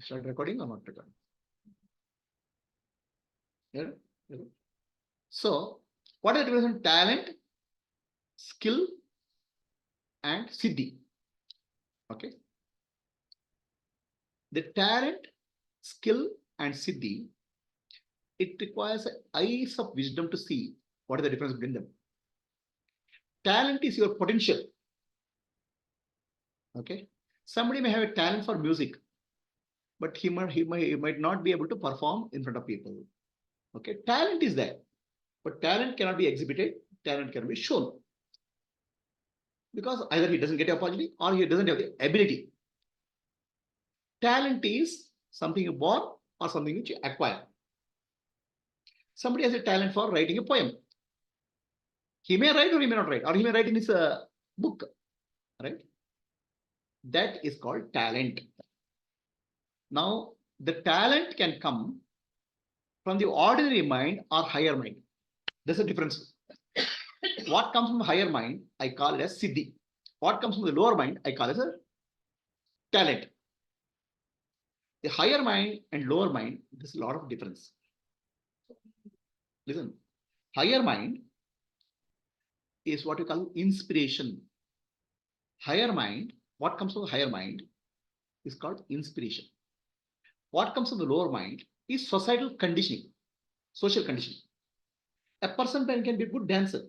Start recording or not recording? Yeah. So, what is the difference between talent, skill, and siddhi? Okay. The talent, skill, and siddhi, it requires eyes of wisdom to see what is the difference between them. Talent is your potential. Okay. Somebody may have a talent for music, but he might not be able to perform in front of people. Okay. Talent is there, but talent cannot be exhibited. Talent can be shown. Because either he doesn't get the opportunity or he doesn't have the ability. Talent is something you born or something which you acquire. Somebody has a talent for writing a poem. He may write or he may not write, or he may write in his book, right? That is called talent. Now, the talent can come from the ordinary mind or higher mind. There's a difference. What comes from the higher mind, I call it as siddhi. What comes from the lower mind, I call it as a talent. The higher mind and lower mind, there's a lot of difference. Listen, higher mind is what you call inspiration. Higher mind, what comes from the higher mind is called inspiration. What comes from the lower mind is societal conditioning, social conditioning. A person can be a good dancer.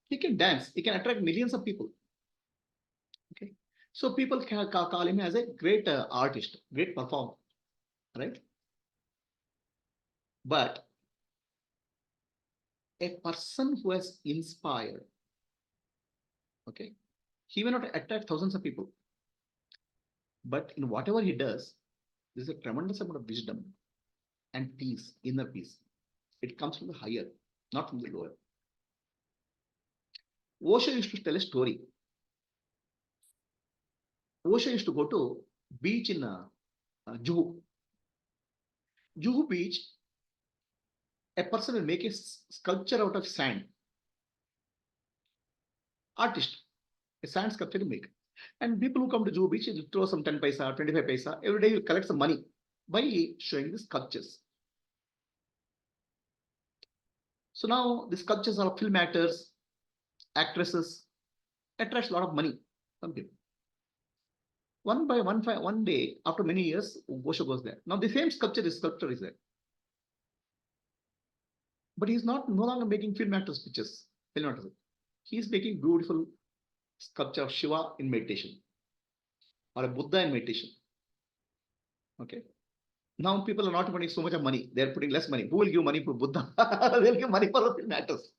He can dance. He can attract millions of people. Okay, so people can call him as a great artist, great performer, right? But a person who has inspired, okay, he may not attract thousands of people, but in whatever he does, there's a tremendous amount of wisdom and peace, inner peace. It comes from the higher, not from the lower. Osho used to tell a story. Osho used to go to beach in Juhu. Juhu beach, a person will make a sculpture out of sand. Artist, a sand sculpture to make. And people who come to Juhu beach, will throw some 10 paisa, 25 paisa. Every day you collect some money by showing the sculptures. So now the sculptures are film actors, actresses, attracts a lot of money from people. One day, after many years, Osho goes there. Now the same sculpture is there. But he's no longer making film actors pictures. He's making beautiful sculpture of Shiva in meditation or a Buddha in meditation. Okay. Now people are not putting so much of money. They're putting less money. Who will give money for Buddha? They'll give money for the film actors.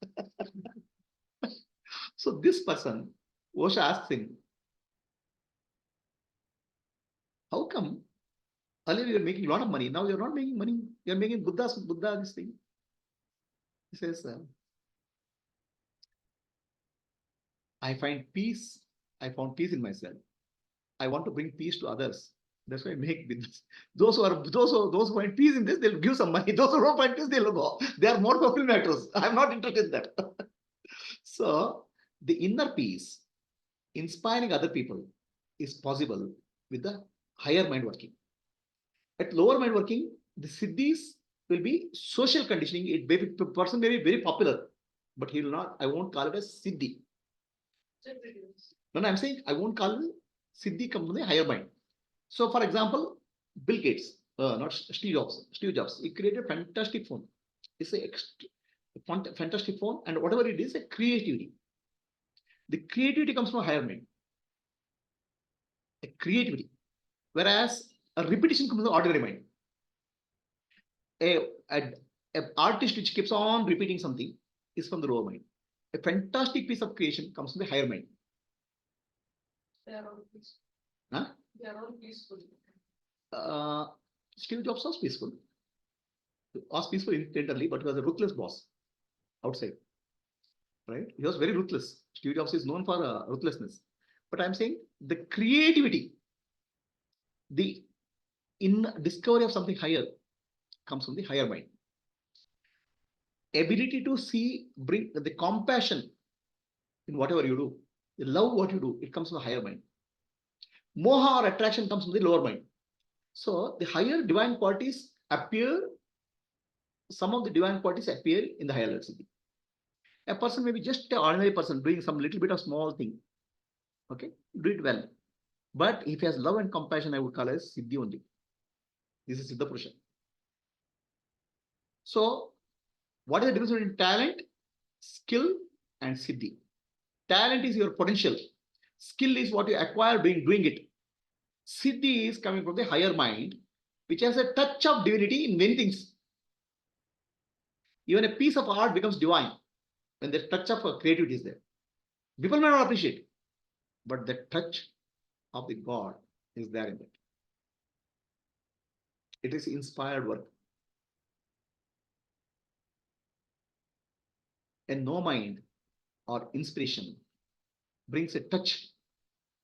So this person, Osho asks him, how come earlier you're making a lot of money, now you're not making money, you're making Buddha this thing? He says, I found peace in myself. I want to bring peace to others. That's why I make business. Those who find peace in this, they'll give some money. Those who don't find peace, they'll go. They are more for film actors. I'm not interested in that. So the inner peace, inspiring other people, is possible with the higher mind working. At lower mind working, the siddhis will be social conditioning. The person may be very popular, but he will not. I won't call it as siddhi. No, I'm saying I won't call it siddhi come from the higher mind. So, for example, Bill Gates, not Steve Jobs. He created a fantastic phone. It's a fantastic phone, and whatever it is, a creativity. The creativity comes from a higher mind. A creativity, whereas a repetition comes from the ordinary mind. An artist which keeps on repeating something is from the lower mind. A fantastic piece of creation comes from the higher mind. They are all peaceful. Huh? They are all peaceful. Steve Jobs was peaceful. He was peaceful internally, but he was a ruthless boss outside. Right? He was very ruthless. Steve Jobs is known for ruthlessness. But I'm saying the creativity, the discovery of something higher comes from the higher mind. Ability to see, bring the compassion in whatever you do, the love what you do, it comes from the higher mind. Moha or attraction comes from the lower mind. So the higher divine qualities appear, some of the divine qualities appear in the higher level siddhi. A person may be just an ordinary person doing some little bit of small thing. Okay, do it well. But if he has love and compassion, I would call it siddhi only. This is Siddha Purusha. So, what is the difference between talent, skill, and siddhi? Talent is your potential. Skill is what you acquire doing it. Siddhi is coming from the higher mind, which has a touch of divinity in many things. Even a piece of art becomes divine when the touch of creativity is there. People may not appreciate, but the touch of the God is there in it. It is inspired work. And no mind or inspiration brings a touch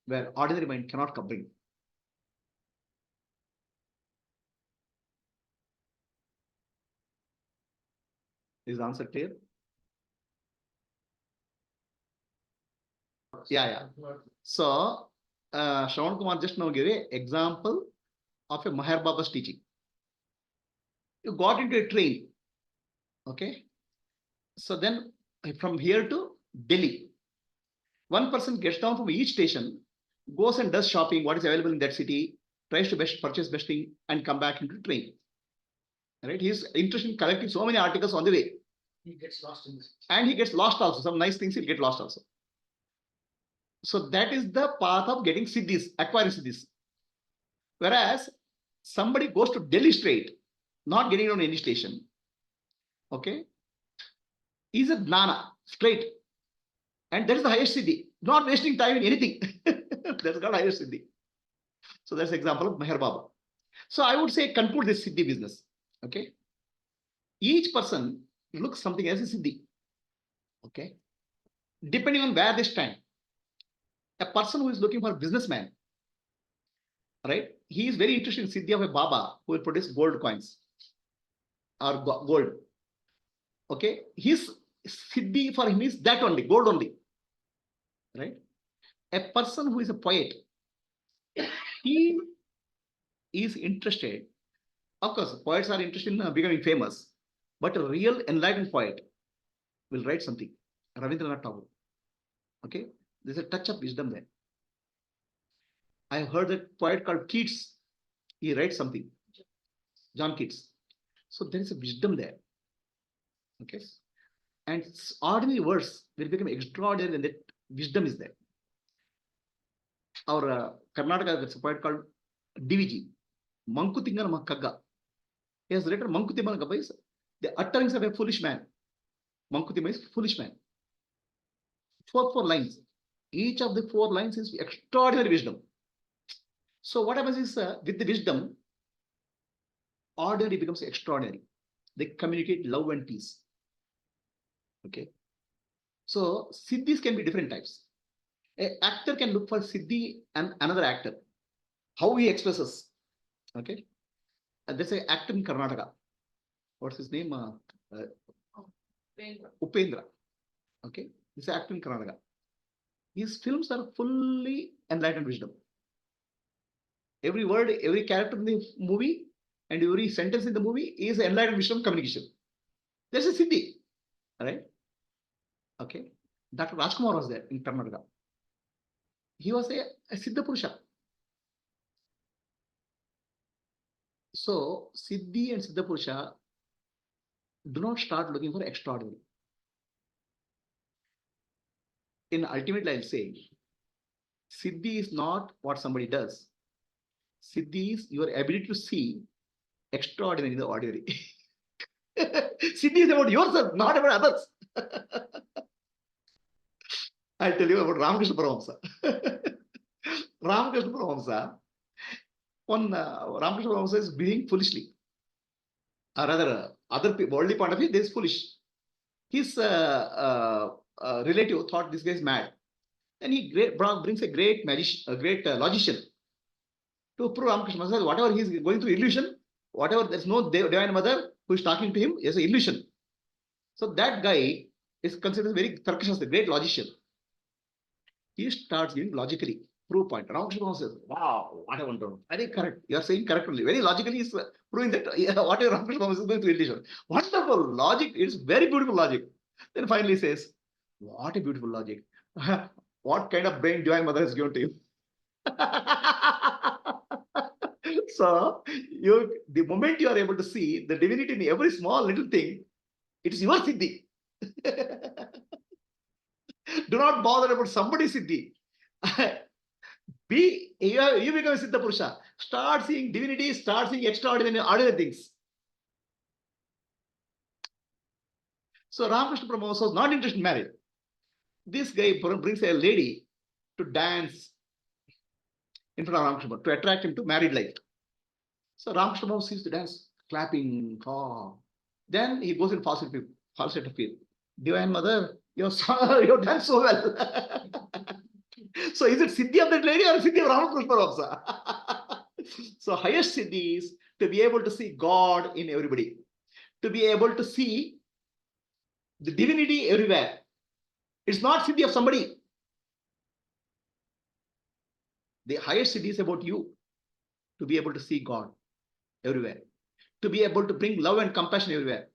where ordinary mind cannot bring. Is the answer clear? Yeah. So, Shravan Kumar just now gave an example of a Maher Baba's teaching. You got into a train. Okay. So then from here to Delhi, one person gets down from each station, goes and does shopping, what is available in that city, tries to purchase best thing, and come back into the train. Right? He's interested in collecting so many articles on the way. He gets lost in this. And he gets lost also. Some nice things he'll get lost also. So that is the path of getting siddhis, acquiring siddhis. Whereas somebody goes to Delhi straight, not getting on any station. Okay. He's a jnana, straight. And that is the highest siddhi. Not wasting time in anything. That's called highest siddhi. So that's an example of Meher Baba. So I would say conclude this siddhi business. Okay. Each person looks something as a siddhi. Okay. Depending on where they stand. A person who is looking for a businessman, right? He is very interested in siddhi of a Baba who will produce gold coins or gold. Okay. His siddhi for him is that only, gold only. Right? A person who is a poet, he is interested. Of course, poets are interested in becoming famous, but a real enlightened poet will write something. Rabindranath Tagore. Okay, there's a touch of wisdom there. I have heard that poet called Keats. He writes something. John Keats. So there is a wisdom there. Okay, and ordinary words will become extraordinary when that wisdom is there. Our Karnataka, there's a poet called DVG, Mankutingan Makagga. He has written Mankutima Gabba is the utterance of a foolish man. Mankutima is foolish man. Four lines. Each of the 4 lines is extraordinary wisdom. So what happens is with the wisdom, ordinary becomes extraordinary. They communicate love and peace. Okay. So siddhis can be different types. An actor can look for siddhi and another actor. How he expresses. Okay. And there's an actor in Karnataka. What's his name? Upendra. Okay. This is an actor in Karnataka. His films are fully enlightened wisdom. Every word, every character in the movie, and every sentence in the movie is enlightened wisdom communication. There's a siddhi. Right? Okay. Dr. Rajkumar was there in Karnataka. He was a Siddha Purusha. So, Siddhi and Siddha Purusha do not start looking for extraordinary. In ultimately, I'll say, Siddhi is not what somebody does. Siddhi is your ability to see extraordinary in the ordinary. Siddhi is about yourself, not about others. I'll tell you about Ramakrishna Paramahamsa. Ramakrishna Paramahamsa, one Ramakrishna Paramahamsa is behaving foolishly. Or rather, other worldly point of view, this is foolish. His relative thought this guy is mad. And he brings a great magician, a great logician to prove Ramakrishna says whatever he is going through illusion, whatever there's no divine mother who is talking to him is an illusion. So that guy is considered very Tarkashas, the great logician. He starts giving logically proof point. Ramakrishna Paramahamsa says, wow, what a wonder. Very correct. You are saying correctly. Very logically, is proving that whatever Ramakrishna Paramahamsa is going to illusion. Wonderful logic. It's very beautiful logic. Then finally says, what a beautiful logic. What kind of brain Divine Mother has given to you? So, the moment you are able to see the divinity in every small little thing, it is your siddhi. Do not bother about somebody's siddhi. You become a Siddha Purusha. Start seeing divinity, start seeing extraordinary, ordinary things. So Ramakrishna Paramahamsa was not interested in marriage. This guy brings a lady to dance in front of Ramakrishna to attract him to married life. So Ramakrishna Paramahamsa sees the dance, clapping. Oh. Then he goes in falsetto feel. Divine Mother, you've done so well. So is it Siddhi of that lady or Siddhi of Ramakrishna Paramahamsa? So highest Siddhi is to be able to see God in everybody. To be able to see the divinity everywhere. It's not Siddhi of somebody. The highest Siddhi is about you. To be able to see God everywhere. To be able to bring love and compassion everywhere.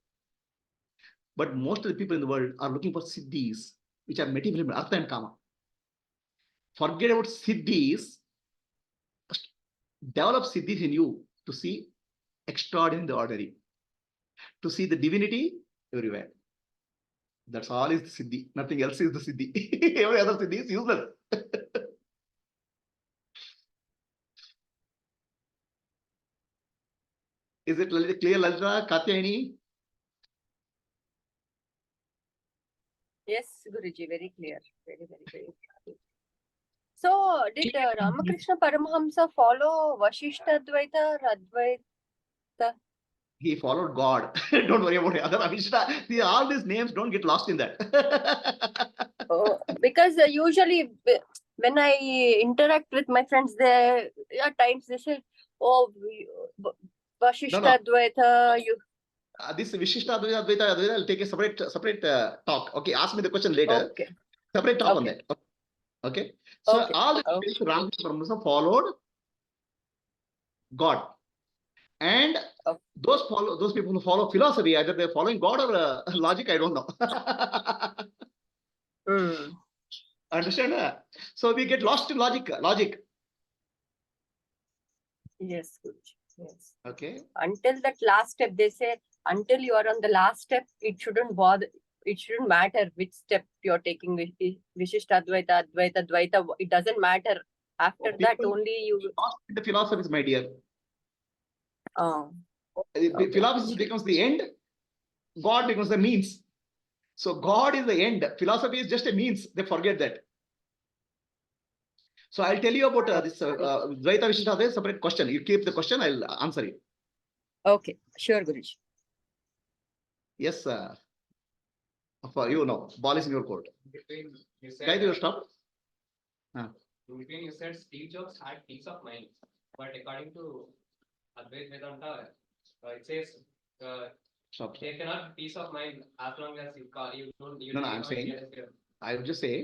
But most of the people in the world are looking for Siddhis, which are material, Artha and Kama. Forget about Siddhis. Develop Siddhis in you to see extraordinary in the ordinary. To see the divinity everywhere. That's all is the Siddhi. Nothing else is the Siddhi. Every other Siddhi is useless. Is it clear, Lalita, Katyayani? Yes, Guruji, very clear. Very, very, very clear. So, did Ramakrishna Paramahamsa follow Vashishta Advaita or Advaita? He followed God. Don't worry about it. Other Avishta. See, all these names don't get lost in that. Oh, because usually when I interact with my friends, they at times they say, "Oh, Vashishta Advaita." You This Vishishta Advaita, I'll take a separate talk. Okay, ask me the question later. okay? Separate talk on Okay. that. Okay. So Okay. all the Ramakrishna Paramahamsa followed God. And Okay. those people who follow philosophy, either they're following God or logic, I don't know. Understand? So we get lost in logic. Yes, Guruji. Yes. Okay. Until that last step, they say, until you are on the last step, it shouldn't bother. It shouldn't matter which step you're taking. Vishishta Advaita, Advaita, Dvaita. It doesn't matter. After that, only you. Lost in the philosophies, my dear. Okay. Philosophy becomes the end. God becomes the means. So God is the end. Philosophy is just a means. They forget that. So I'll tell you about this Dvaita Vishishta, a separate question. You keep the question, I'll answer it. Okay, sure, Guruji. Yes, for you now, ball is in your court. Between you said, Guys, you stop. between you said Steve Jobs had peace of mind, but according to Advaita Vedanta, it says Stop. there cannot be peace of mind as long as you don't. No, I'm saying, I would just say,